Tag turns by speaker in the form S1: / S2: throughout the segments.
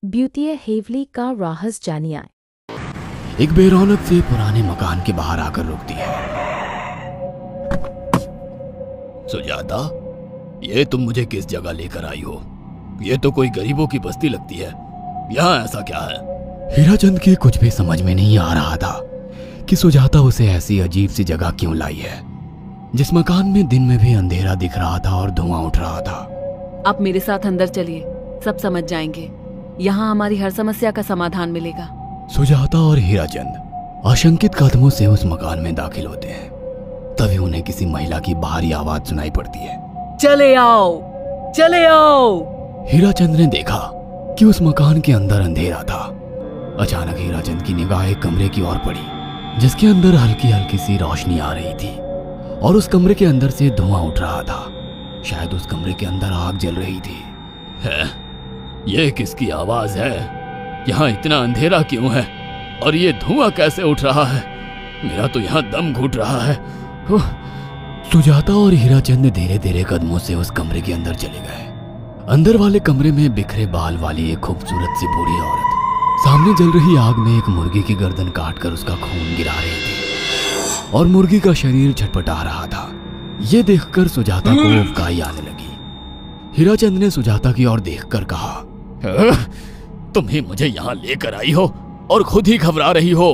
S1: Beauty heavily का राहस जानिए।
S2: एक बेरौनक से पुराने मकान के बाहर आकर रुकती है। सुजाता, ये तुम मुझे किस जगह लेकर आई हो? ये तो कोई गरीबों की बस्ती लगती है। यहाँ ऐसा क्या है? हीराचंद की कुछ भी समझ में नहीं आ रहा था कि सुजाता उसे ऐसी अजीब सी जगह क्यों लाई है, जिस मकान में दिन में भी अंधेरा दिख रहा था और धुआं उठ रहा था।
S3: आप मेरे साथ अंदर चलिए, सब समझ जाएंगे। यहाँ हमारी हर समस्या का समाधान मिलेगा।
S2: सुजाता और हीराचंद आशंकित कदमों से उस मकान में दाखिल होते हैं। तभी उन्हें किसी महिला की बाहरी आवाज सुनाई पड़ती है।
S3: चले आओ, चले आओ।
S2: हीराचंद ने देखा कि उस मकान के अंदर अंधेरा था। अचानक हीराचंद की निगाह एक कमरे की ओर पड़ी, जिसके अंदर हल्की हल्की सी रोशनी आ रही थी और उस कमरे के अंदर से धुआं उठ रहा था। शायद उस कमरे के अंदर आग जल रही थी। है? ये किसकी आवाज है? यहाँ इतना अंधेरा क्यों है और ये धुआं कैसे उठ रहा है? मेरा तो यहाँ दम घुट रहा है। सुजाता और हीराचंद धीरे धीरे कदमों से उस कमरे के अंदर चले गए। अंदर वाले कमरे में बिखरे बाल वाली एक खूबसूरत सी बूढ़ी औरत सामने जल रही आग में एक मुर्गी की गर्दन काटकर उसका खून गिरा रही थी और मुर्गी का शरीर छटपटा रहा था। ये देखकर सुजाता को उबकाई आने लगी। हीराचंद ने सुजाता की ओर देखकर कहा, तुम ही मुझे यहाँ लेकर आई हो और खुद ही घबरा रही हो।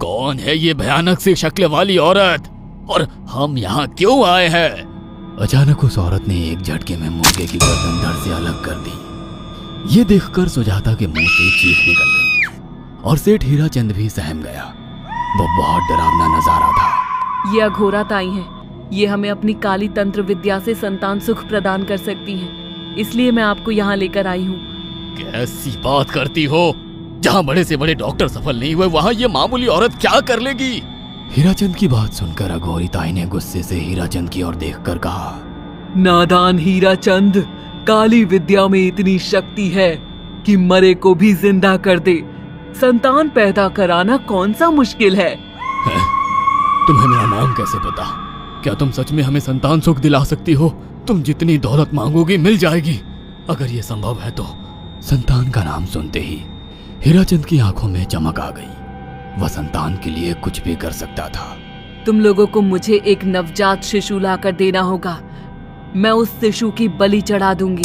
S2: कौन है ये भयानक सी शक्ल वाली औरत और हम यहाँ क्यों आए हैं? अचानक उस औरत ने एक झटके में मुर्गे की गर्दन धड़ से अलग कर दी। ये देखकर सुजाता के मुंह से चीख निकल गई और सेठ हीराचंद भी सहम गया। वो बहुत डरावना नजारा था।
S3: ये अघोरा ताई हैं। ये हमें अपनी काली तंत्र विद्या से संतान सुख प्रदान कर सकती हैं। इसलिए मैं आपको यहाँ लेकर आई हूँ।
S2: कैसी बात करती हो? जहाँ बड़े से बड़े डॉक्टर सफल नहीं हुए, वहाँ ये मामूली औरत क्या कर लेगी? हीराचंद की बात सुनकर अघोरी ताई ने गुस्से से हीराचंद की ओर देखकर कहा,
S3: नादान हीराचंद, काली विद्या में इतनी शक्ति है कि मरे को भी जिंदा कर दे। संतान पैदा कराना कौन सा मुश्किल है?
S2: तुम्हें मेरा नाम कैसे पता? क्या तुम सच में हमें संतान सुख दिला सकती हो? तुम जितनी दौलत मांगोगी मिल जाएगी, अगर ये संभव है तो। संतान का नाम सुनते ही हीराचंद की आंखों में चमक आ गई। वह संतान के लिए कुछ भी कर सकता था।
S3: तुम लोगों को मुझे एक नवजात शिशु लाकर देना होगा। मैं उस शिशु की बलि चढ़ा दूंगी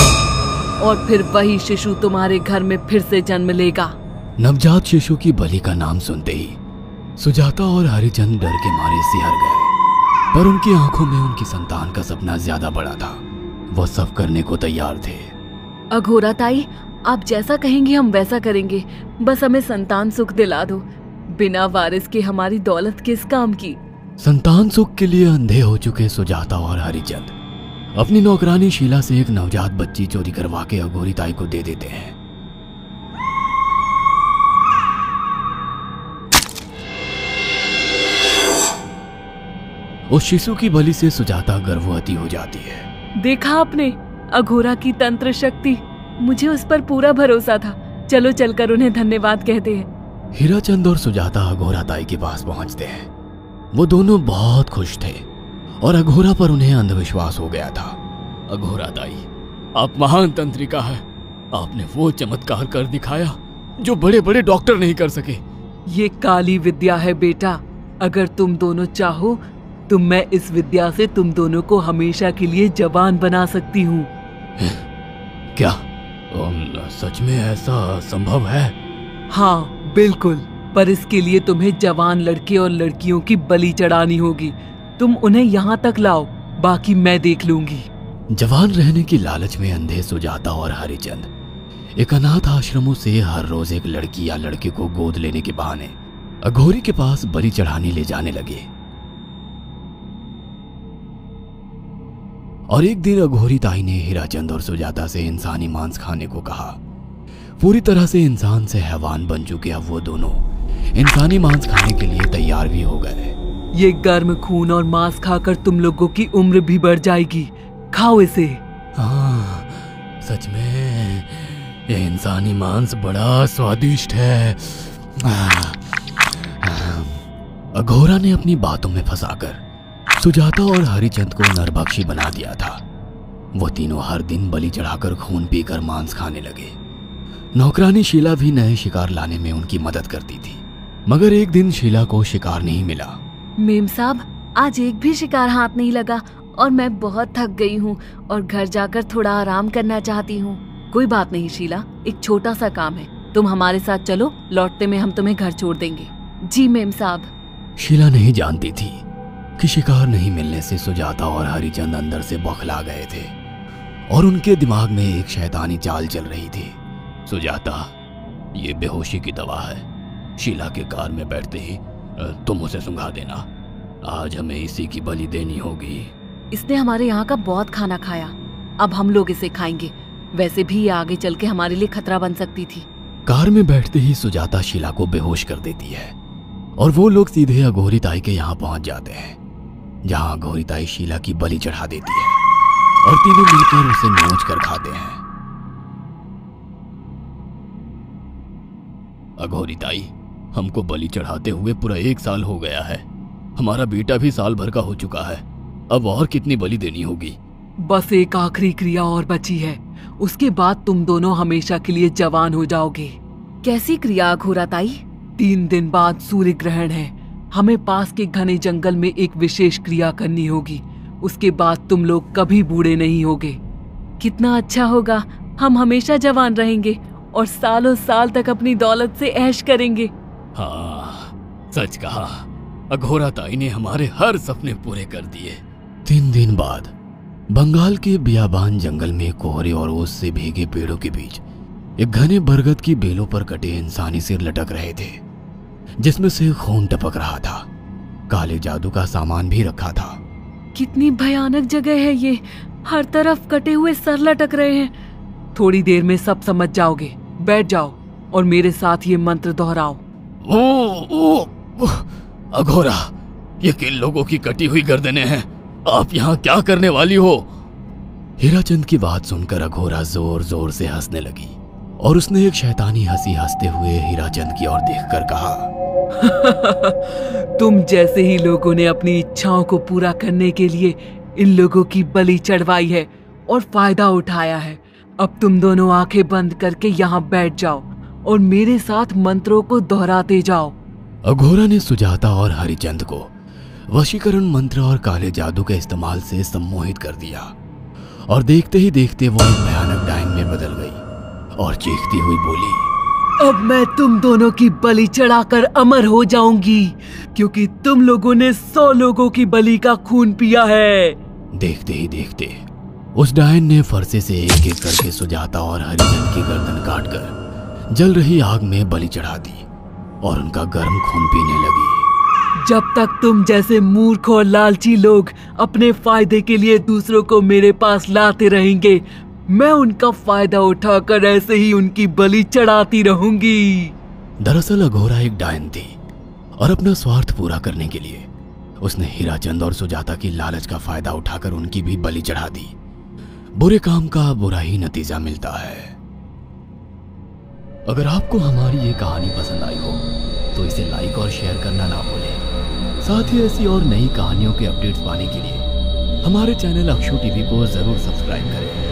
S3: और फिर वही शिशु तुम्हारे घर में फिर से जन्म लेगा।
S2: नवजात शिशु की बलि का नाम सुनते ही सुजाता और हरिचंद डर के मारे सिहर गए, पर उनकी आंखों में उनकी संतान का सपना ज्यादा बड़ा था। वो सब करने को तैयार थे।
S3: अघोरा ताई, आप जैसा कहेंगे हम वैसा करेंगे। बस हमें संतान सुख दिला दो। बिना वारिस के हमारी दौलत किस काम की?
S2: संतान सुख के लिए अंधे हो चुके सुजाता और हरिचंद अपनी नौकरानी शीला से एक नवजात बच्ची चोरी करवा के अघोरी ताई को दे देते हैं। उस शिशु की बलि से सुजाता गर्भवती हो जाती है।
S3: देखा आपने अघोरा की तंत्र शक्ति? मुझे उस पर पूरा भरोसा था। चलो चलकर उन्हें धन्यवाद कहते हैं।
S2: हीराचंद और सुजाता अघोरा ताई के पास पहुंचते हैं। वो दोनों बहुत खुश थे और अघोरा पर उन्हें अंधविश्वास हो गया था। अघोरा ताई, आप महान तंत्रिका है। आपने वो चमत्कार कर दिखाया जो बड़े बड़े डॉक्टर नहीं कर सके।
S3: ये काली विद्या है बेटा। अगर तुम दोनों चाहो तो मैं इस विद्या से तुम दोनों को हमेशा के लिए जवान बना सकती हूँ।
S2: क्या सच में ऐसा संभव है?
S3: हाँ बिल्कुल, पर इसके लिए तुम्हें जवान लड़के और लड़कियों की बलि चढ़ानी होगी। तुम उन्हें यहाँ तक लाओ, बाकी मैं देख लूंगी।
S2: जवान रहने की लालच में अंधे सुजाता और हरिचंद एक अनाथ आश्रमों से हर रोज एक लड़की या लड़के को गोद लेने के बहाने अघोरी के पास बलि चढ़ाने ले जाने लगे। और एक दिन अघोरी ताई ने हीराचंद और सुजाता से इंसानी मांस खाने को कहा। पूरी तरह से इंसान से हैवान बन चुके अब वो दोनों इंसानी मांस खाने के लिए तैयार भी हो गए।
S3: ये गर्म खून और मांस खाकर तुम लोगों की उम्र भी बढ़ जाएगी। खाओ इसे।
S2: हाँ, सच में ये इंसानी मांस बड़ा स्वादिष्ट है। अघोरा ने अपनी बातों में फंसाकर सुजाता और हरिचंद को नरभक्षी बना दिया था। वो तीनों हर दिन बलि चढ़ाकर खून पीकर मांस खाने लगे। नौकरानी शीला भी नए शिकार लाने में उनकी मदद करती थी, मगर एक दिन शीला को शिकार नहीं मिला।
S3: मेम साहब, आज एक भी शिकार हाथ नहीं लगा और मैं बहुत थक गई हूँ और घर जाकर थोड़ा आराम करना चाहती हूँ। कोई बात नहीं शीला, एक छोटा सा काम है, तुम हमारे साथ चलो, लौटते में हम तुम्हें घर छोड़ देंगे। जी मेम साहब।
S2: शीला नहीं जानती थी कि शिकार नहीं मिलने से सुजाता और हरिचंद अंदर से बौखला गए थे और उनके दिमाग में एक शैतानी चाल चल रही थी। सुजाता, ये बेहोशी की दवा है, शीला के कार में बैठते ही तुम उसे सुंघा देना, आज हमें इसी की बलि देनी होगी।
S3: इसने हमारे यहाँ का बहुत खाना खाया, अब हम लोग इसे खाएंगे, वैसे भी ये आगे चल के हमारे लिए खतरा बन सकती थी।
S2: कार में बैठते ही सुजाता शीला को बेहोश कर देती है और वो लोग सीधे अघोरी ताई के यहाँ पहुंच जाते हैं, जहां अघोरी ताई शीला की बलि चढ़ा देती है और तीनों मिलकर उसे नोच कर खाते हैं। अघोरी ताई, हमको बलि चढ़ाते हुए पूरा 1 साल हो गया है, हमारा बेटा भी साल भर का हो चुका है, अब और कितनी बलि देनी होगी?
S3: बस एक आखिरी क्रिया और बची है, उसके बाद तुम दोनों हमेशा के लिए जवान हो जाओगे। कैसी क्रिया अघोरा ताई? 3 दिन बाद सूर्य ग्रहण है, हमें पास के घने जंगल में एक विशेष क्रिया करनी होगी, उसके बाद तुम लोग कभी बूढ़े नहीं होगे। कितना अच्छा होगा, हम हमेशा जवान रहेंगे और सालों साल तक अपनी दौलत से ऐश करेंगे।
S2: हाँ, सच कहा, अघोरा ताई ने हमारे हर सपने पूरे कर दिए। 3 दिन बाद बंगाल के बियाबान जंगल में कोहरे और ओस से भीगे पेड़ों के बीच एक घने बरगद की बेलों पर कटे इंसानी सिर लटक रहे थे, जिसमें से खून टपक रहा था। काले जादू का सामान भी रखा था।
S3: कितनी भयानक जगह है ये, हर तरफ कटे हुए सर लटक रहे हैं। थोड़ी देर में सब समझ जाओगे, बैठ जाओ और मेरे साथ ये मंत्र दोहराओ।
S2: अघोरा, ये किन लोगों की कटी हुई गर्दनें हैं, आप यहाँ क्या करने वाली हो? हीराचंद की बात सुनकर अघोरा जोर जोर से हंसने लगी और उसने एक शैतानी हंसी हंसते हुए हीराचंद की ओर देखकर कहा,
S3: तुम जैसे ही लोगों ने अपनी इच्छाओं को पूरा करने के लिए इन लोगों की बलि चढ़वाई है और फायदा उठाया है। अब तुम दोनों आंखें बंद करके यहाँ बैठ जाओ और मेरे साथ मंत्रों को दोहराते जाओ।
S2: अघोरा ने सुजाता और हरिचंद को वशीकरण मंत्र और काले जादू के इस्तेमाल से सम्मोहित कर दिया और देखते ही देखते वो एक भयानक डायन में बदल गई और चीखती हुई बोली,
S3: अब मैं तुम दोनों की बलि चढ़ाकर अमर हो जाऊंगी, क्योंकि तुम लोगों ने 100 लोगों की बलि का खून पिया है।
S2: देखते ही देखते उस डायन ने फरसे से एक एक करके सुजाता और हरिचंद की गर्दन काटकर जल रही आग में बलि चढ़ा दी और उनका गर्म खून पीने लगी।
S3: जब तक तुम जैसे मूर्ख और लालची लोग अपने फायदे के लिए दूसरों को मेरे पास लाते रहेंगे, मैं उनका फायदा उठाकर ऐसे ही उनकी बलि चढ़ाती रहूंगी।
S2: दरअसल अघोरा एक डायन थी और अपना स्वार्थ पूरा करने के लिए उसने हीराचंद और सुजाता की लालच का फायदा उठाकर उनकी भी बलि चढ़ा दी। बुरे काम का बुरा ही नतीजा मिलता है। अगर आपको हमारी ये कहानी पसंद आई हो तो इसे लाइक और शेयर करना ना भूलें। साथ ही ऐसी और नई कहानियों के अपडेट्स पाने के लिए हमारे चैनल अक्षु टीवी को जरूर सब्सक्राइब करें।